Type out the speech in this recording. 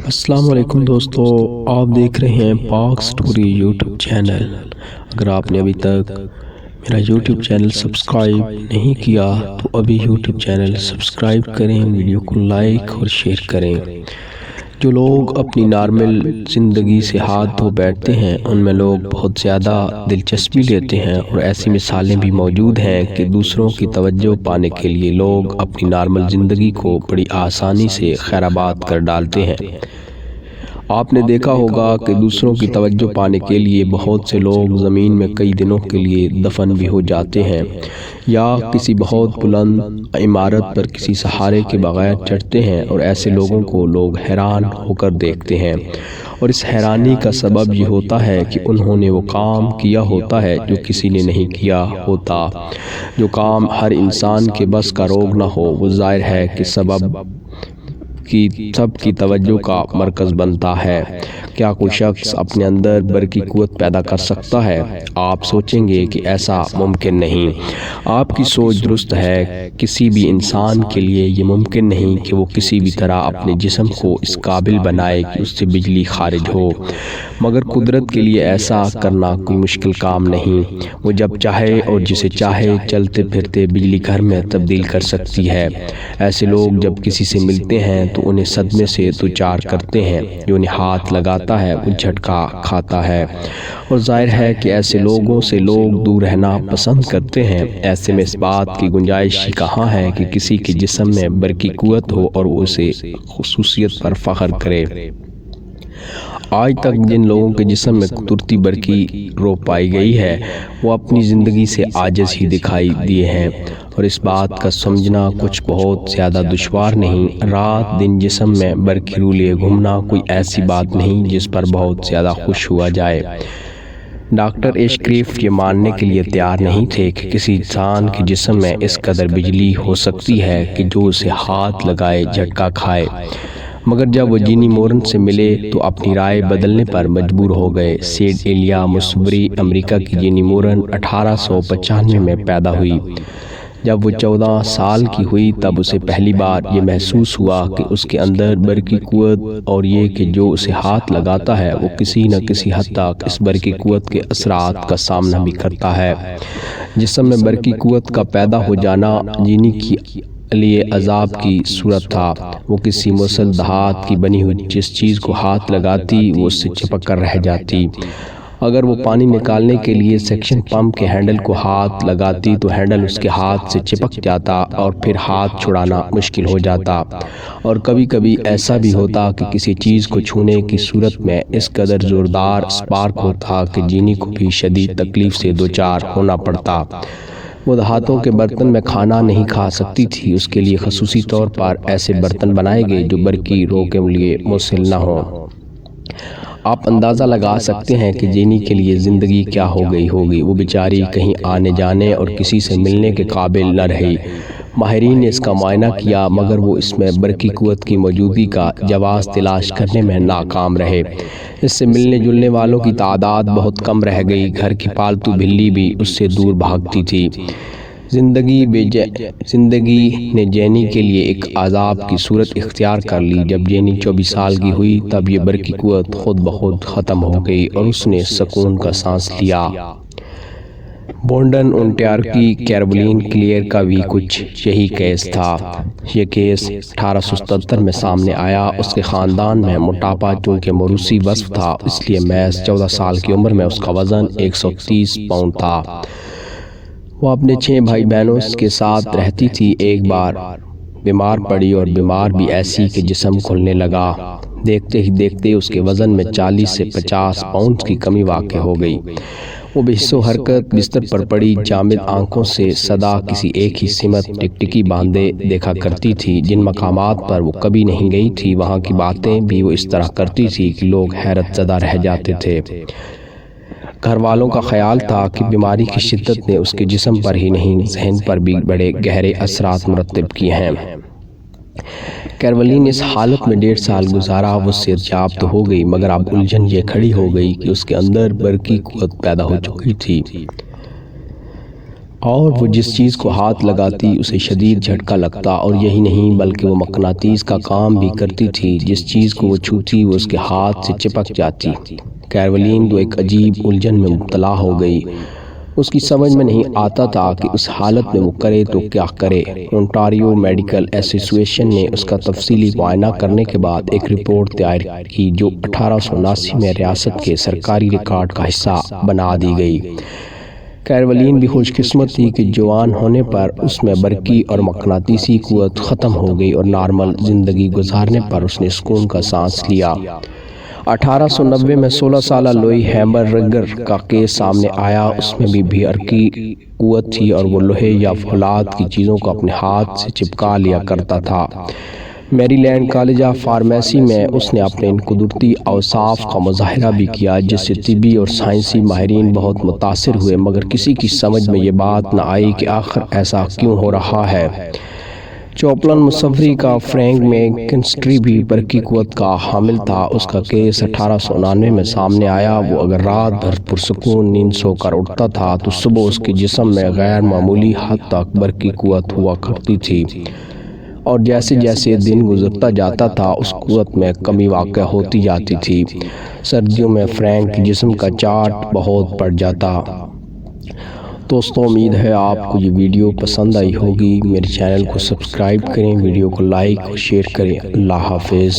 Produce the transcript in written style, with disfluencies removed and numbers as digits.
السلام علیکم دوستو، آپ دیکھ رہے ہیں پاک سٹوری یوٹیوب چینل۔ اگر آپ نے ابھی تک میرا یوٹیوب چینل سبسکرائب نہیں کیا تو ابھی یوٹیوب چینل سبسکرائب کریں، ویڈیو کو لائک اور شیئر کریں۔ جو لوگ اپنی نارمل زندگی سے ہاتھ دھو بیٹھتے ہیں ان میں لوگ بہت زیادہ دلچسپی لیتے ہیں، اور ایسی مثالیں بھی موجود ہیں کہ دوسروں کی توجہ پانے کے لیے لوگ اپنی نارمل زندگی کو بڑی آسانی سے خرابات کر ڈالتے ہیں۔ آپ نے دیکھا ہوگا کہ دوسروں کی توجہ پانے کے لیے بہت سے لوگ زمین میں کئی دنوں کے لیے دفن بھی ہو جاتے ہیں، یا کسی بہت بلند عمارت پر کسی سہارے کے بغیر چڑھتے ہیں، اور ایسے لوگوں کو لوگ حیران ہو کر دیکھتے ہیں، اور اس حیرانی کا سبب یہ ہوتا ہے کہ انہوں نے وہ کام کیا ہوتا ہے جو کسی نے نہیں کیا ہوتا۔ جو کام ہر انسان کے بس کا روگ نہ ہو، وہ ظاہر ہے کہ سب کی توجہ کا مرکز بنتا ہے۔ کیا کوئی شخص اپنے اندر برقی قوت پیدا کر سکتا ہے؟ آپ سوچیں گے کہ ایسا ممکن نہیں۔ آپ کی سوچ درست ہے، کسی بھی انسان کے لیے یہ ممکن نہیں کہ وہ کسی بھی طرح اپنے جسم کو اس قابل بنائے کہ اس سے بجلی خارج ہو، مگر قدرت کے لیے ایسا کرنا کوئی مشکل کام نہیں۔ وہ جب چاہے اور جسے چاہے چلتے پھرتے بجلی گھر میں تبدیل کر سکتی ہے۔ ایسے لوگ جب کسی سے ملتے ہیں تو انہیں صدمے سے دوچار کرتے ہیں، جو انہیں ہاتھ لگاتا ہے وہ جھٹکا کھاتا ہے، اور ظاہر ہے کہ ایسے لوگوں سے لوگ دور رہنا پسند کرتے ہیں۔ ایسے میں اس بات کی گنجائش ہی کہاں ہے کہ کسی کے جسم میں برقی قوت ہو اور وہ اسے خصوصیت پر فخر کرے۔ آج تک جن لوگوں کے جسم میں قدرتی برقی رو پائی گئی ہے وہ اپنی زندگی سے عاجز ہی دکھائی دیے ہیں، اور اس بات کا سمجھنا کچھ بہت زیادہ دشوار نہیں۔ رات دن جسم میں برقی رو لیے گھومنا کوئی ایسی بات نہیں جس پر بہت زیادہ خوش ہوا جائے۔ ڈاکٹر ایشکریفٹ یہ ماننے کے لیے تیار نہیں تھے کہ کسی انسان کے جسم میں اس قدر بجلی ہو سکتی ہے کہ جو اسے ہاتھ لگائے جھٹکا کھائے، مگر جب وہ جینی مورن سے ملے تو اپنی رائے بدلنے پر مجبور ہو گئے۔ سیڈ ایلیا مسبری امریکہ کی جینی مورن 1895 میں پیدا ہوئی۔ جب وہ 14 سال کی ہوئی تب اسے پہلی بار یہ محسوس ہوا کہ اس کے اندر برقی قوت، اور یہ کہ جو اسے ہاتھ لگاتا ہے وہ کسی نہ کسی حد تک اس برقی قوت کے اثرات کا سامنا بھی کرتا ہے۔ جسم میں برقی قوت کا پیدا ہو جانا جینی کی لیے عذاب کی صورت تھا۔ وہ کسی موصل دھات کی بنی ہوئی جس چیز کو ہاتھ لگاتی وہ اس سے چپک کر رہ جاتی۔ اگر وہ پانی نکالنے کے لیے سیکشن پمپ کے ہینڈل کو ہاتھ لگاتی تو ہینڈل اس کے ہاتھ سے چپک جاتا اور پھر ہاتھ چھڑانا مشکل ہو جاتا، اور کبھی کبھی ایسا بھی ہوتا کہ کسی چیز کو چھونے کی صورت میں اس قدر زوردار سپارک ہوتا کہ جینی کو بھی شدید تکلیف سے دوچار ہونا پڑتا۔ وہ دھاتوں کے برتن میں کھانا نہیں کھا سکتی تھی، اس کے لیے خصوصی طور پر ایسے برتن بنائے گئے جو برقی رو کے لیے موصل نہ ہوں۔ آپ اندازہ لگا سکتے ہیں کہ جینی کے لیے زندگی کیا ہو گئی ہوگی۔ وہ بیچاری کہیں آنے جانے اور کسی سے ملنے کے قابل نہ رہی۔ ماہرین نے اس کا معائنہ کیا مگر وہ اس میں برقی قوت کی موجودگی کا جواز تلاش کرنے میں ناکام رہے۔ اس سے ملنے جلنے والوں کی تعداد بہت کم رہ گئی۔ گھر کی پالتو بلی بھی اس سے دور بھاگتی تھی۔ زندگی نے جینی کے لیے ایک عذاب کی صورت اختیار کر لی۔ جب جینی 24 سال کی ہوئی تب یہ برقی قوت خود بخود ختم ہو گئی اور اس نے سکون کا سانس لیا۔ بونڈن اونٹاریو کی کیرولین کلیئر کا بھی کچھ یہی کیس تھا۔ یہ کیس 1877 میں سامنے آیا۔ اس کے خاندان میں موٹاپا چونکہ موروثی وصف تھا، اس لیے محض 14 سال کی عمر میں اس کا وزن 130 پاؤنڈ تھا۔ وہ اپنے 6 بھائی بہنوں کے ساتھ رہتی تھی۔ ایک بار بیمار پڑی اور بیمار بھی ایسی کہ جسم کھلنے لگا۔ دیکھتے ہی دیکھتے اس کے وزن میں 40 سے 50 پاؤنڈ کی کمی واقع ہو گئی۔ وہ بے حس و حرکت بستر پر پڑی جامد آنکھوں سے سدا کسی ایک ہی سمت ٹکٹکی باندھے دیکھا کرتی تھی۔ جن مقامات پر وہ کبھی نہیں گئی تھی وہاں کی باتیں بھی وہ اس طرح کرتی تھی کہ لوگ حیرت زدہ رہ جاتے تھے۔ گھر والوں کا خیال تھا کہ بیماری کی شدت نے اس کے جسم پر ہی نہیں ذہن پر بھی بڑے گہرے اثرات مرتب کیے ہیں۔ کیرولین اس حالت میں 1.5 سال گزارا۔ وہ صحت یاب تو ہو گئی مگر اب الجھن یہ کھڑی ہو گئی کہ اس کے اندر برقی قوت پیدا ہو چکی تھی۔ اور وہ جس چیز کو ہاتھ لگاتی اسے شدید جھٹکا لگتا، اور یہی نہیں بلکہ وہ مقناطیس کا کام بھی کرتی تھی، جس چیز کو وہ چھوتی وہ اس کے ہاتھ سے چپک جاتی۔ کیرولین تو ایک عجیب الجھن میں مبتلا ہو گئی۔ اس کی سمجھ میں نہیں آتا تھا کہ اس حالت میں وہ کرے تو کیا کرے۔ اونٹاریو میڈیکل ایسوسی ایشن نے اس کا تفصیلی معائنہ کرنے کے بعد ایک رپورٹ تیار کی جو 1879 میں ریاست کے سرکاری ریکارڈ کا حصہ بنا دی گئی۔ کیرولین بھی خوش قسمت تھی کہ جوان ہونے پر اس میں برقی اور مقناطیسی قوت ختم ہو گئی اور نارمل زندگی گزارنے پر اس نے سکون کا سانس لیا۔ 1890 میں 16 سالہ لوئی ہیمبرگر کا کیس سامنے آیا۔ اس میں بھی برقی قوت تھی اور وہ لوہے یا فولاد کی چیزوں کو اپنے ہاتھ سے چپکا لیا کرتا تھا۔ میری لینڈ کالج آف فارمیسی میں اس نے اپنے ان قدرتی اوصاف کا مظاہرہ بھی کیا، جس سے طبی اور سائنسی ماہرین بہت متاثر ہوئے، مگر کسی کی سمجھ میں یہ بات نہ آئی کہ آخر ایسا کیوں ہو رہا ہے۔ چوپلن مصوری کا فرینک میکنسٹری بھی برقی قوت کا حامل تھا۔ اس کا کیس 1899 میں سامنے آیا۔ وہ اگر رات بھر پرسکون نیند سو کر اٹھتا تھا تو صبح اس کے جسم میں غیر معمولی حد تک برقی قوت ہوا کرتی تھی، اور جیسے جیسے دن گزرتا جاتا تھا اس قوت میں کمی واقع ہوتی جاتی تھی۔ سردیوں میں فرینک کے جسم کا چارٹ بہت بڑھ جاتا۔ دوستوں، امید ہے آپ کو یہ ویڈیو پسند آئی ہوگی۔ میرے چینل کو سبسکرائب کریں، ویڈیو کو لائک اور شیئر کریں۔ اللہ حافظ۔